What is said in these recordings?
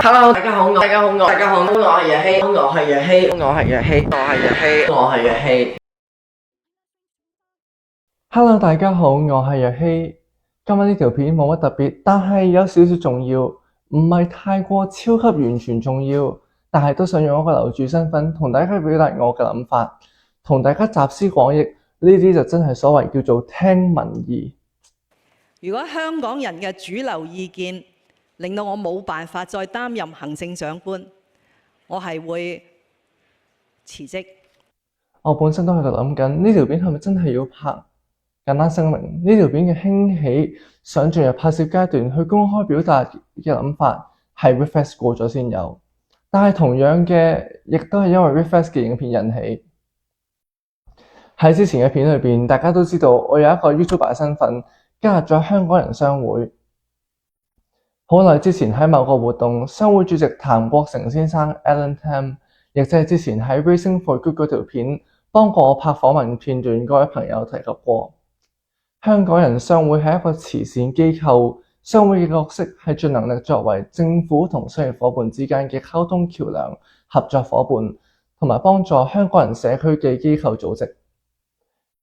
Hello，大家好，我係若曦。Hello，大家好，我係若曦。今日呢條片冇乜特別，但係有少少重要，唔係太過超級完全重要，但係都想用一個樓主身份同大家表達我嘅諗法，同大家集思廣益。呢啲就真係所謂叫做聽民意。如果香港人嘅主流意見令到我冇辦法再擔任行政長官，我係會辭職。我本身都喺度諗緊呢條片係咪真係要拍？簡單聲明，呢條片嘅興起想進入拍攝階段去公開表達嘅諗法係 refresh 過咗先有，但係同樣嘅亦都係因為 refresh 嘅影片引起。喺之前嘅片裏邊，大家都知道我有一個 YouTuber 身份加入咗香港人商會。好耐之前喺某個活動，商會主席譚國成先生 Alan Tam， 亦即係之前喺 Racing for Good 嗰條片幫過我拍訪問片段嗰位朋友提及過。香港人商會係一個慈善機構，商會嘅角色係盡能力作為政府同商業夥伴之間嘅溝通橋梁、合作夥伴，同埋幫助香港人社區嘅機構組織。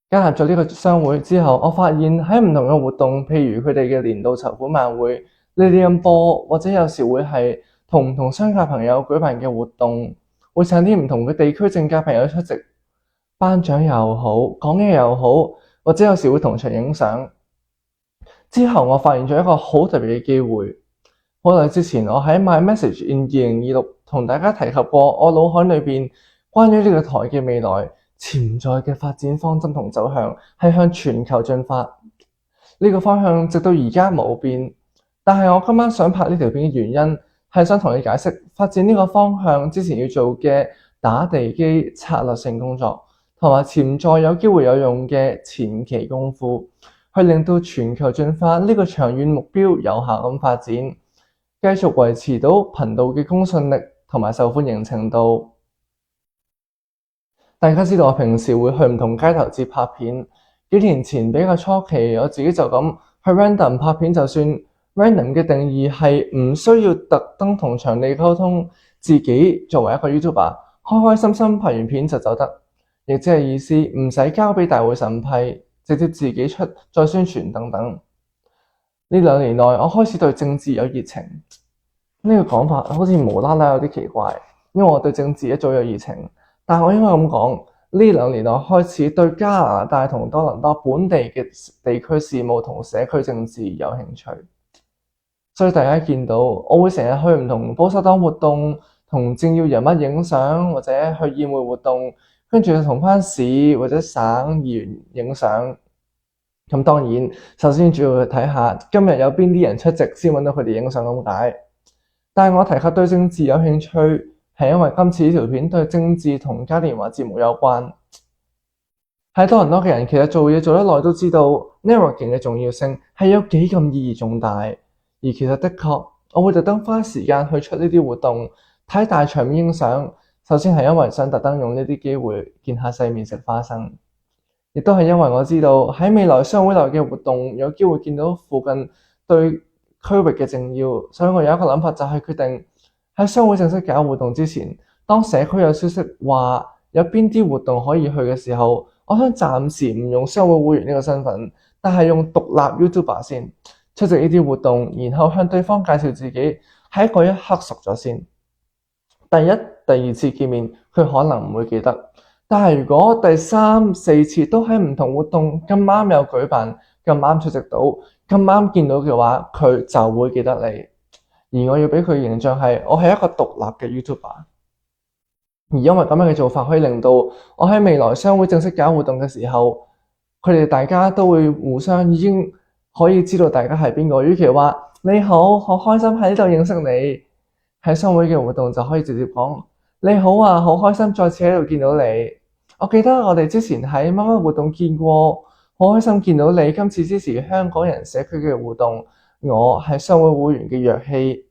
加入咗呢個商會之後，我發現喺唔同嘅活動，譬如佢哋嘅年度籌款晚會、呢啲咁播，或者有時會係同唔同商界朋友舉辦嘅活動，會請啲唔同嘅地區政界朋友出席，頒獎又好，講嘢又好，或者有時會同場影相。之後我發現咗一個好特別嘅機會。好耐之前，我喺 My Message in 2026同大家提及過，我腦海裏邊關於呢個台嘅未來潛在嘅發展方針同走向係向全球進發。呢個方向直到而家冇變。但係我今晚想拍呢條片嘅原因係想同你解釋發展呢個方向之前要做嘅打地基策略性工作，同埋潛在有機會有用嘅前期功夫，去令到全球進化呢個長遠目標有效咁發展，繼續維持到頻道嘅公信力同埋受歡迎程度。大家知道我平時會去唔同街頭節拍片，幾年前比較初期，我自己就咁去 random 拍片，就算 random 嘅定義係唔需要特登同場地溝通，自己作為一個 YouTuber 開開心心拍完片就走得，亦即係意思唔使交俾大會審批，直接自己出再宣傳等等。呢2年內我開始對政治有熱情，呢個講法好似無啦啦有啲奇怪，因為我對政治一早有熱情，但我應該咁講，呢2年內開始對加拿大同多倫多本地嘅地區事務同社區政治有興趣。所以大家見到我會成日去唔同保守黨活動，同政要人物影相，或者去宴會活動，跟住同返市或者省議員影相。咁當然首先主要去睇下今日有邊啲人出席，先揾到佢哋影相咁解。但係我提及對政治有興趣，係因為今次呢條片對政治同嘉年華節目有關。喺多倫多嘅人其實做嘢做得耐都知道 networking 嘅重要性係有幾咁意義重大。而其實的確，我會特登花時間去出呢啲活動，睇大場面影相。首先係因為想特登用呢啲機會見下世面食花生，亦都係因為我知道喺未來商會內嘅活動有機會見到附近對區域嘅政要，所以我有一個諗法，就係決定喺商會正式搞活動之前，當社區有消息話有邊啲活動可以去嘅時候，我想暫時唔用商會會員呢個身份，但係用獨立 YouTuber 先出席呢啲活動，然後向對方介紹自己，喺嗰一刻熟咗先。第一、第二次見面佢可能唔會記得，但係如果第3、4次都喺唔同活動咁啱有舉辦，咁啱出席到，咁啱見到嘅話，佢就會記得你。而我要俾佢形象係我係一個獨立嘅 YouTuber， 而因為咁樣嘅做法可以令到我喺未來商會正式搞活動嘅時候，佢哋大家都會互相已經可以知道大家係邊個。與其話你好，好開心喺呢度認識你，喺商會嘅活動就可以直接講你好啊，好開心再次喺度見到你。我記得我哋之前喺乜乜活動見過，好開心見到你。今次支持香港人社區嘅活動，我係商會會員嘅若曦。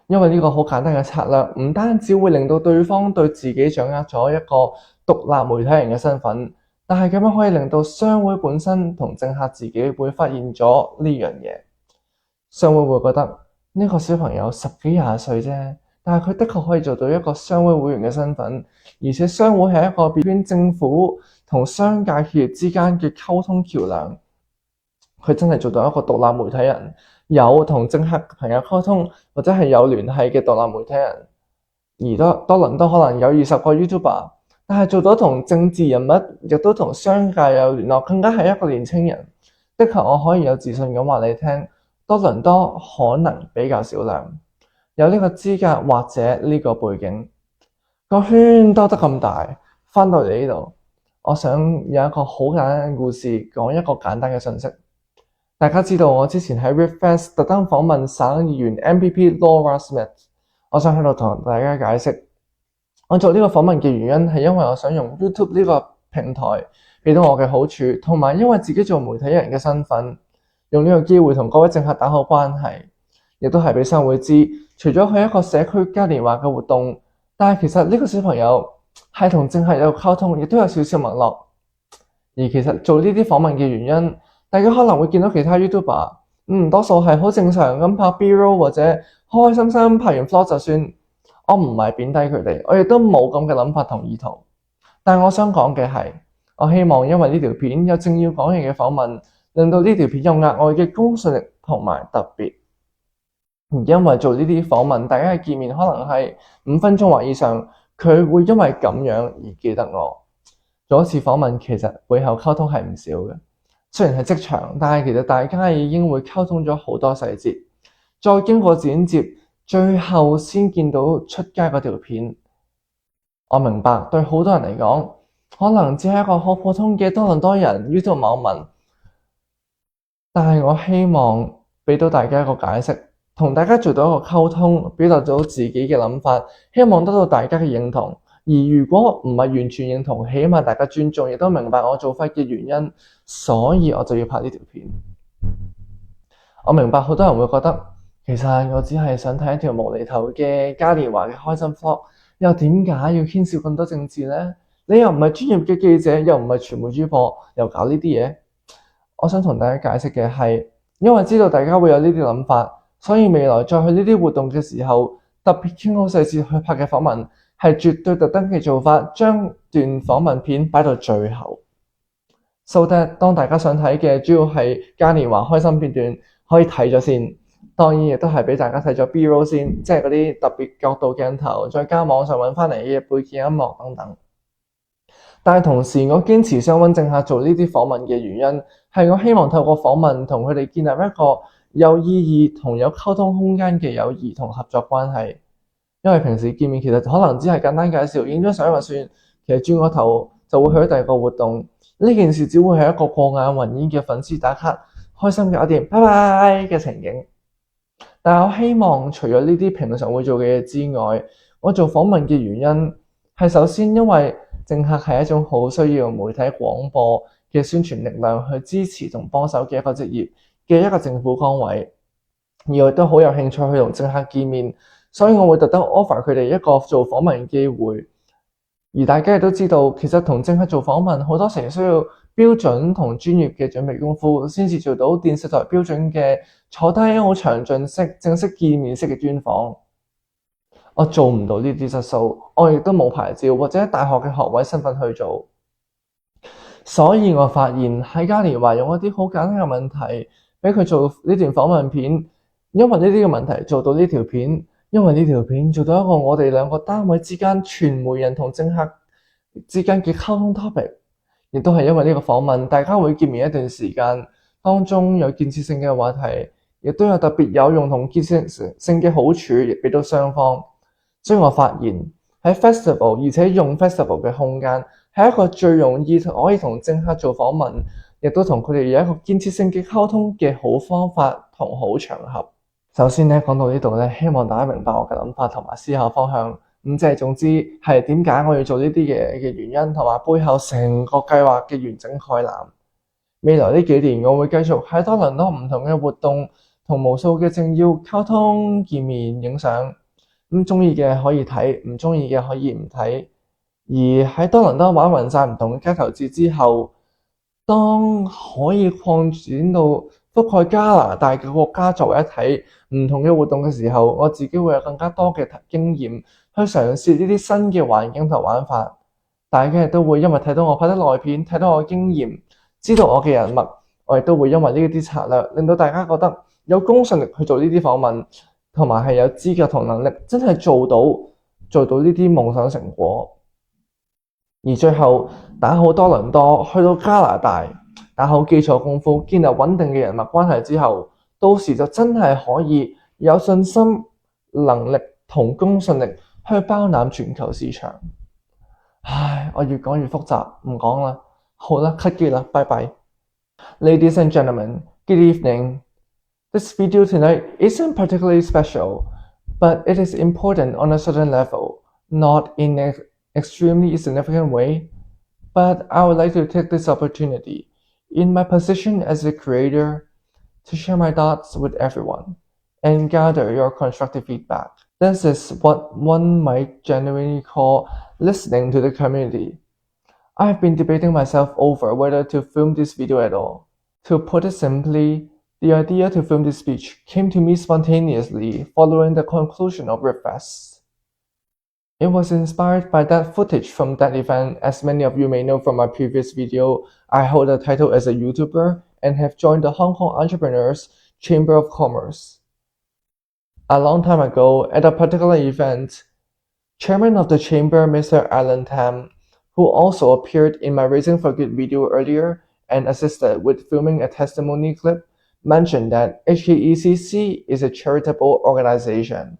因為呢個好簡單嘅策略，唔單止會令到對方對自己掌握咗一個獨立媒體人嘅身份，但係咁樣可以令到商會本身同政客自己會發現咗呢樣嘢。商會會覺得呢個小朋友10幾20歲啫，但係佢的確可以做到一個商會會員嘅身份，而且商會係一個between政府同商界企業之間嘅溝通橋梁。佢真係做到一個獨立媒體人，有同政客朋友溝通或者係有聯繫嘅獨立媒體人。而多倫多可能有20個 YouTuber， 但係做到同政治人物亦都同商界有聯絡，更加係一個年輕人。的確我可以有自信咁話你聽，多倫多可能比較少量，有呢個資格或者呢個背景。個圈兜得咁大，翻到嚟呢度，我想有一個好簡單嘅故事，講一個簡單嘅信息。大家知道我之前喺 RIFFest 特登訪問省議員 MPP Laura Smith， 我想喺度同大家解釋，我做呢個訪問嘅原因係因為我想用 YouTube 呢個平台俾到我嘅好處，同埋因為自己做媒體人嘅身份，用呢個機會同各位政客打好關係，亦都係俾商會知，除咗佢一個社區嘉年華嘅活動，但係其實呢個小朋友係同政客有溝通，亦都有少少脈絡。而其實做呢啲訪問嘅原因，大家可能會見到其他 YouTuber， 多數係好正常咁拍 B-roll 或者開開心心拍完 vlog 就算。我唔係貶低佢哋，我亦都冇咁嘅諗法同意圖。但係我想講嘅係，我希望因為呢條片有政要講嘢嘅訪問，令到呢條片有額外嘅公信力同埋特別。而因為做呢啲訪問，大家嘅見面可能係5分鐘或以上，佢會因為咁樣而記得我。做一次訪問其實背後溝通係唔少嘅。雖然係職場，但係其實大家已經會溝通咗好多細節，再經過剪接，最後先見到出街嗰條片。我明白對好多人嚟講，可能只係一個好普通嘅多倫多人 YouTube 網民，但係我希望俾到大家一個解釋，同大家做到一個溝通，表達到自己嘅諗法，希望得到大家嘅認同。而如果唔係完全認同，起碼大家尊重，亦都明白我做法嘅原因，所以我就要拍呢條片。我明白好多人會覺得，其實我只係想睇一條無厘頭嘅嘉年華嘅開心 vlog， 又點解要牽涉咁多政治呢？你又唔係專業嘅記者，又唔係傳媒主播，又搞呢啲嘢？我想同大家解釋嘅係，因為知道大家會有呢啲諗法，所以未來再去呢啲活動嘅時候，特別傾好細節去拍嘅訪問，係絕對特登嘅做法，將段訪問片擺到最後。So that 當大家想睇嘅主要係嘉年華開心片段，可以睇咗先。當然亦都係俾大家睇咗 B-roll 先，即係嗰啲特別角度鏡頭，再加網上揾翻嚟嘅背景音樂等等。但係同時，我堅持想揾政客做呢啲訪問嘅原因，係我希望透過訪問同佢哋建立一個有意義同有溝通空間嘅友誼同合作關係。因為平時見面其實可能只係簡單介紹，影張相就算，其實轉個頭就會去第二個活動。呢件事只會係一個過眼雲煙嘅粉絲打卡，開心搞掂，拜拜嘅情景。但係我希望除咗呢啲平常會做嘅嘢之外，我做訪問嘅原因係首先因為政客係一種好需要媒體廣播嘅宣傳力量去支持同幫手嘅一個職業嘅一個政府崗位，而我都好有興趣去同政客見面，所以我會特登 offer 佢哋一個做訪問嘅機會。而大家亦都知道，其實同政客做訪問好多時需要標準同專業嘅準備功夫，先至做到電視台標準嘅坐低好詳盡式正式見面式嘅專訪。我做唔到呢啲質素，我亦都冇牌照或者大學嘅學位身份去做，所以我發現喺嘉年華用一啲好簡單嘅問題俾佢做呢段訪問片，因為呢啲嘅問題做到呢條片，因為呢條片做到一個我哋兩個單位之間傳媒人同政客之間嘅溝通 topic， 亦都係因為呢個訪問大家會見面一段時間，當中有建設性嘅話題，亦都有特別有用同建設性嘅好處，亦俾到雙方。所以我發現喺 festival， 而且用 festival 嘅空間係一個最容易可以同政客做訪問，亦都同佢哋有一個建設性嘅溝通嘅好方法同好場合。首先咧，講到呢度咧，希望大家明白我嘅諗法同埋思考方向。即係總之係點解我要做呢啲嘢嘅原因，同埋背後成個計劃嘅完整概覽。未來呢幾年，我會繼續喺多倫多唔同嘅活動同無數嘅政要溝通、見面、影相。中意嘅可以睇，唔中意嘅可以唔睇。而喺多倫多玩勻晒唔同嘅街頭節之後，當可以擴展到覆蓋加拿大嘅國家作為一體，唔同嘅活動嘅時候，我自己會有更加多嘅經驗去嘗試呢啲新嘅環境同玩法。大家亦都會因為睇到我拍得內片，睇到我嘅經驗，知道我嘅人脈，我亦都會因為呢啲策略，令到大家覺得有公信力去做呢啲訪問，同埋係有資格同能力，真係做到呢啲夢想成果。而最後打好多倫多，去到加拿大，打好基礎功夫，建立穩定嘅人脈關係之後，到時就真係可以有信心、能力同公信力去包攬全球市場。唉，我越講越複雜，唔講啦。好啦，cut 機啦，拜拜。Ladies and gentlemen, good evening. This video tonight isn't particularly special, but it is important on a certain level, not in an extremely significant way. But I would like to take this opportunity, in my position as a creator, to share my thoughts with everyone and gather your constructive feedback. This is what one might genuinely call listening to the community. I've been debating myself over whether to film this video at all. To put it simply, the idea to film this speech came to me spontaneously following the conclusion of RipFest. It was inspired by that footage from that event. As many of you may know from my previous video, I hold a title as a YouTuber and have joined the Hong Kong Entrepreneurs Chamber of Commerce. A long time ago, at a particular event, Chairman of the Chamber, Mr. Alan Tam, who also appeared in my Raising for Good video earlier and assisted with filming a testimony clip, mentioned that HKECC is a charitable organization.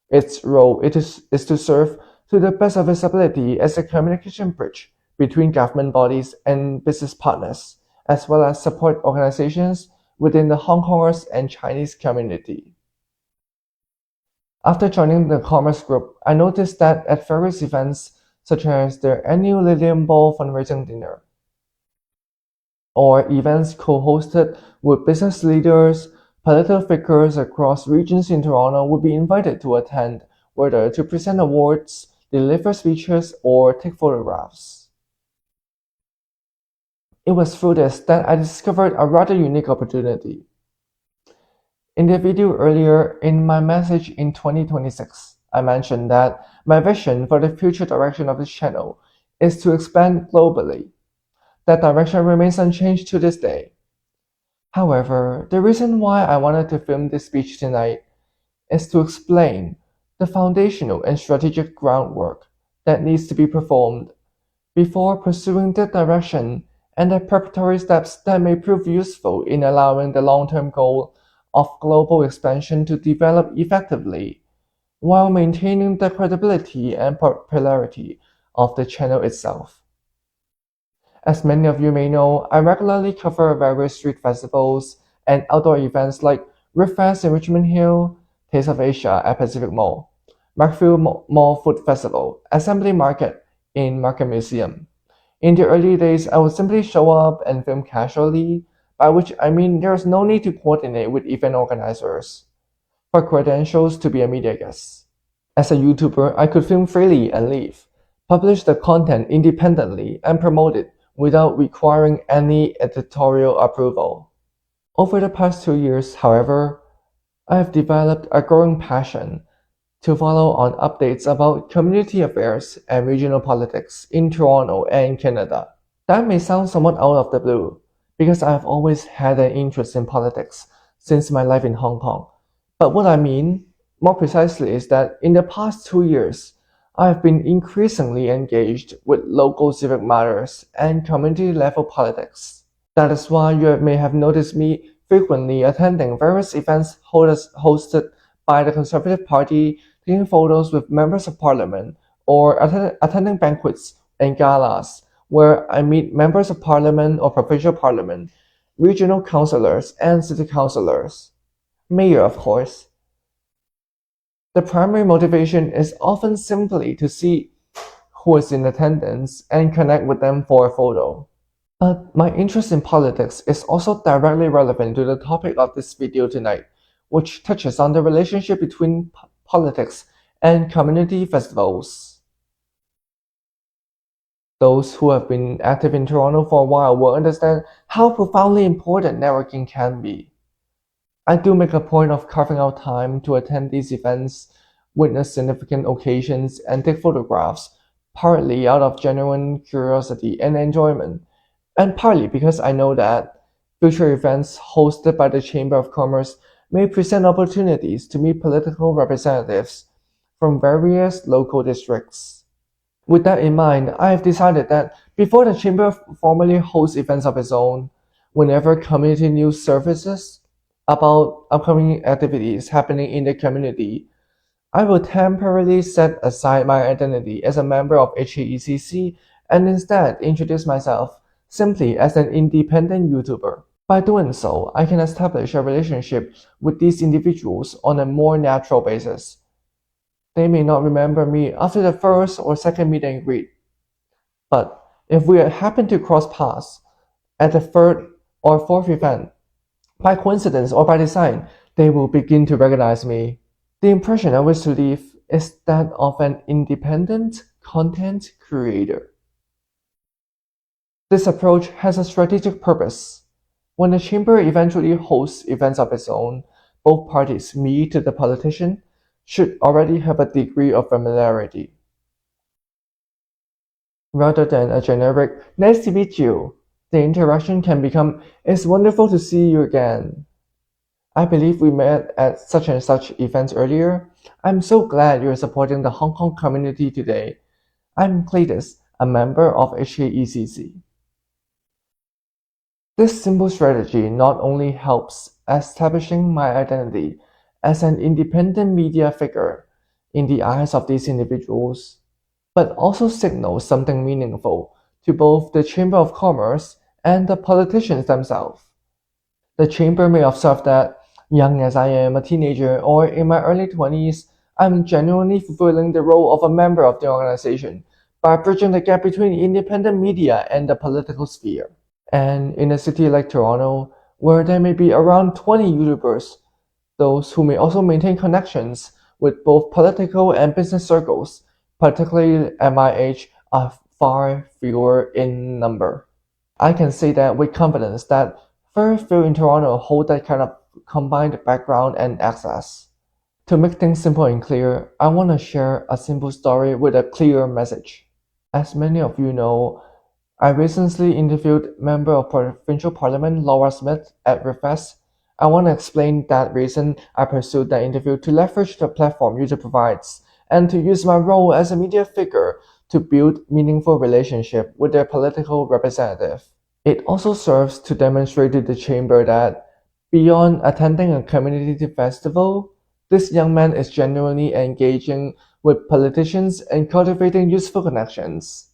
Its role is to serve to the best of its ability as a communication bridge between government bodies and business partners, as well as support organizations within the Hong Kongers and Chinese community. After joining the Commerce Group, I noticed that at various events, such as their annual Lilium Ball fundraising dinner, or events co-hosted with business leaders, political figures across regions in Toronto would be invited to attend, whether to present awards, deliver speeches, or take photographs. It was through this that I discovered a rather unique opportunity. In the video earlier, in my message in 2026, I mentioned that my vision for the future direction of this channel is to expand globally. That direction remains unchanged to this day. However, the reason why I wanted to film this speech tonight is to explain the foundational and strategic groundwork that needs to be performed before pursuing that direction and the preparatory steps that may prove useful in allowing the long-term goal of global expansion to develop effectively, while maintaining the credibility and popularity of the channel itself. As many of you may know, I regularly cover various street festivals and outdoor events like RipFest in Richmond Hill, Taste of Asia at Pacific Mall, Markfield Mall Food Festival, Assembly Market in Market Museum. In the early days, I would simply show up and film casually, by which I mean there is no need to coordinate with event organizers for credentials to be a media guest. As a YouTuber, I could film freely and leave, publish the content independently, and promote it without requiring any editorial approval. Over the past 2 years, however, I have developed a growing passion to follow on updates about community affairs and regional politics in Toronto and Canada. That may sound somewhat out of the blue, because I have always had an interest in politics since my life in Hong Kong. But what I mean, more precisely, is that in the past 2 years, I have been increasingly engaged with local civic matters and community-level politics. That is why you may have noticed me frequently attending various events hosted by the Conservative Party, taking photos with members of parliament, or attending banquets and galas where I meet members of parliament or provincial parliament, regional councillors, and city councillors. Mayor, of course. The primary motivation is often simply to see who is in attendance and connect with them for a photo. But my interest in politics is also directly relevant to the topic of this video tonight, which touches on the relationship between politics and community festivals. Those who have been active in Toronto for a while will understand how profoundly important networking can be. I do make a point of carving out time to attend these events, witness significant occasions, and take photographs, partly out of genuine curiosity and enjoyment, and partly because I know that future events hosted by the Chamber of Commerce may present opportunities to meet political representatives from various local districts. With that in mind, I have decided that before the Chamber formally hosts events of its own, whenever community news surfaces about upcoming activities happening in the community, I will temporarily set aside my identity as a member of HKECC and instead introduce myself simply as an independent YouTuber. By doing so, I can establish a relationship with these individuals on a more natural basis. They may not remember me after the first or second meet and greet, but if we happen to cross paths at the third or fourth event, by coincidence or by design, they will begin to recognize me. The impression I wish to leave is that of an independent content creator. This approach has a strategic purpose. When the Chamber eventually hosts events of its own, both parties, me to the politician, should already have a degree of familiarity. Rather than a generic, nice to meet you, the interaction can become, it's wonderful to see you again. I believe we met at such and such events earlier. I'm so glad you're supporting the Hong Kong community today. I'm Cletus, a member of HKECC. This simple strategy not only helps establishing my identity as an independent media figure in the eyes of these individuals, but also signals something meaningful to both the Chamber of Commerce and the politicians themselves. The Chamber may observe that, young as I am, a teenager, or in my early 20s, I'm genuinely fulfilling the role of a member of the organization by bridging the gap between independent media and the political sphere. And in a city like Toronto, where there may be around 20 YouTubers, those who may also maintain connections with both political and business circles, particularly at my age, are far fewer in number. I can say that with confidence that very few in Toronto hold that kind of combined background and access. To make things simple and clear, I want to share a simple story with a clear message. As many of you know, I recently interviewed Member of Provincial Parliament Laura Smith at Refest. I want to explain that reason I pursued that interview to leverage the platform YouTube provides and to use my role as a media figure to build meaningful relationship with their political representative. It also serves to demonstrate to the Chamber that beyond attending a community festival, this young man is genuinely engaging with politicians and cultivating useful connections.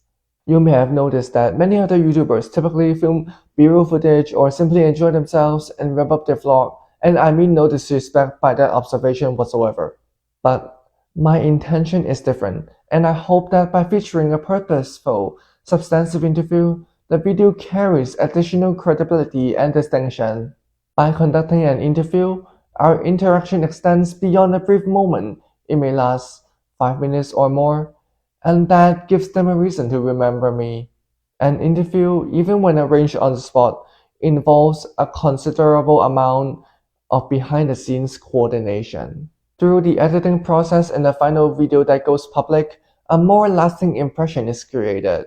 You may have noticed that many other YouTubers typically film B-roll footage or simply enjoy themselves and wrap up their vlog, and I mean no disrespect by that observation whatsoever. But my intention is different, and I hope that by featuring a purposeful, substantive interview, the video carries additional credibility and distinction. By conducting an interview, our interaction extends beyond a brief moment. It may last 5 minutes or more, and that gives them a reason to remember me. An interview, even when arranged on the spot, involves a considerable amount of behind-the-scenes coordination. Through the editing process and the final video that goes public, a more lasting impression is created.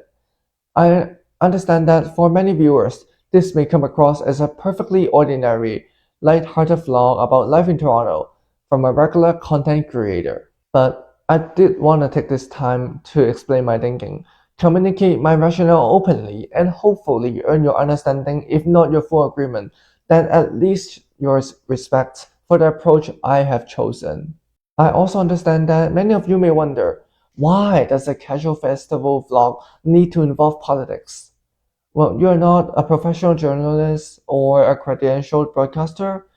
I understand that for many viewers, this may come across as a perfectly ordinary, light-hearted vlog about life in Toronto from a regular content creator. But I did want to take this time to explain my thinking, communicate my rationale openly, and hopefully earn your understanding, if not your full agreement, then at least your respect for the approach I have chosen. I also understand that many of you may wonder, why does a casual festival vlog need to involve politics? Well, you're not a professional journalist or a credentialed broadcaster.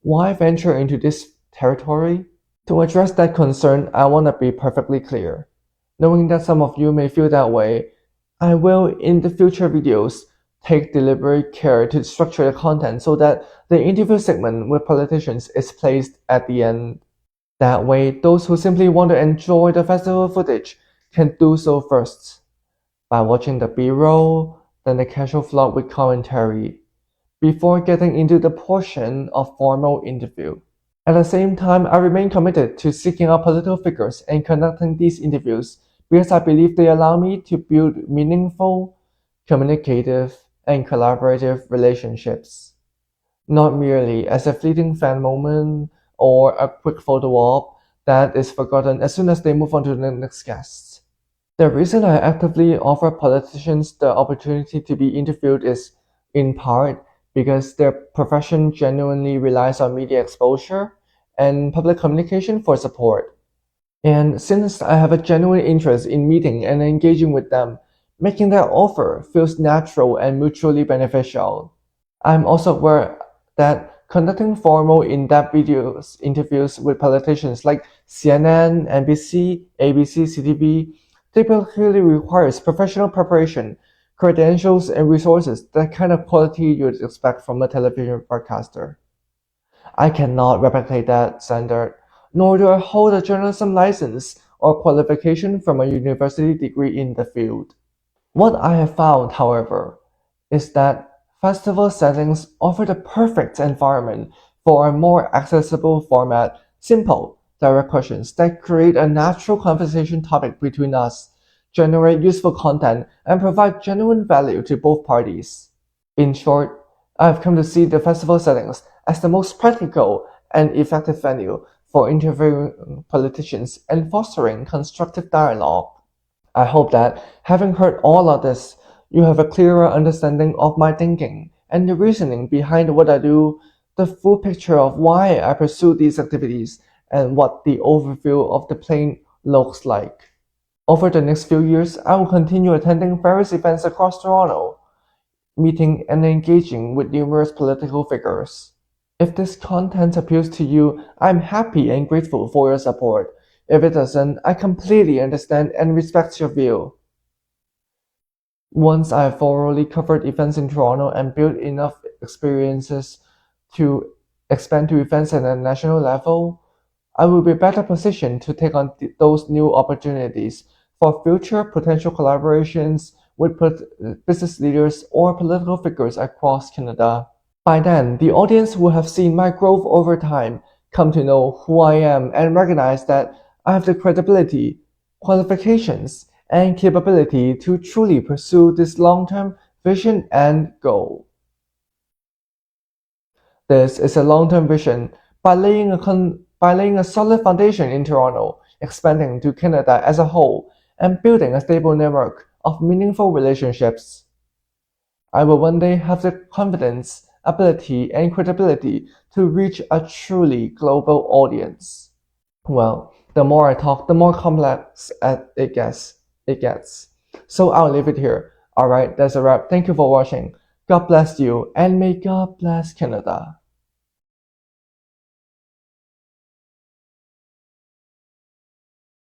Why venture into this territory? To address that concern, I want to be perfectly clear. Knowing that some of you may feel that way, I will, in the future videos, take deliberate care to structure the content so that the interview segment with politicians is placed at the end. That way, those who simply want to enjoy the festival footage can do so first. by watching the B-roll, then the casual vlog with commentary, before getting into the portion of formal interview. At the same time, I remain committed to seeking out political figures and conducting these interviews because I believe they allow me to build meaningful, communicative, and collaborative relationships, not merely as a fleeting fan moment or a quick photo op that is forgotten as soon as they move on to the next guest. The reason I actively offer politicians the opportunity to be interviewed is, in part, because their profession genuinely relies on media exposure and public communication for support. And since I have a genuine interest in meeting and engaging with them, making that offer feels natural and mutually beneficial. I'm also aware that conducting formal in-depth interviews with politicians like CNN, NBC, ABC, CTV typically requires professional preparation, credentials, and resources, the kind of quality you'd expect from a television broadcaster. I cannot replicate that standard, nor do I hold a journalism license or qualification from a university degree in the field. What I have found, however, is that festival settings offer the perfect environment for a more accessible format, simple, direct questions that create a natural conversation topic between us, generate useful content, and provide genuine value to both parties. In short, I have come to see the festival settings as the most practical and effective venue for interviewing politicians and fostering constructive dialogue. I hope that, having heard all of this, you have a clearer understanding of my thinking and the reasoning behind what I do, the full picture of why I pursue these activities, and what the overview of the plane looks like. Over the next few years, I will continue attending various events across Toronto, meeting and engaging with numerous political figures. If this content appeals to you, I'm happy and grateful for your support. If it doesn't, I completely understand and respect your view. Once I have thoroughly covered events in Toronto and built enough experiences to expand to events at a national level, I will be better positioned to take on those new opportunities for future potential collaborations with business leaders or political figures across Canada. By then, the audience will have seen my growth over time, come to know who I am, and recognize that I have the credibility, qualifications, and capability to truly pursue this long-term vision and goal. This is a long-term vision by laying a solid foundation in Toronto, expanding to Canada as a whole, and building a stable network of meaningful relationships. I will one day have the confidence, ability, and credibility to reach a truly global audience. Well, the more I talk, the more complex it gets. So I'll leave it here. Alright, that's a wrap. Thank you for watching. God bless you, and may God bless Canada.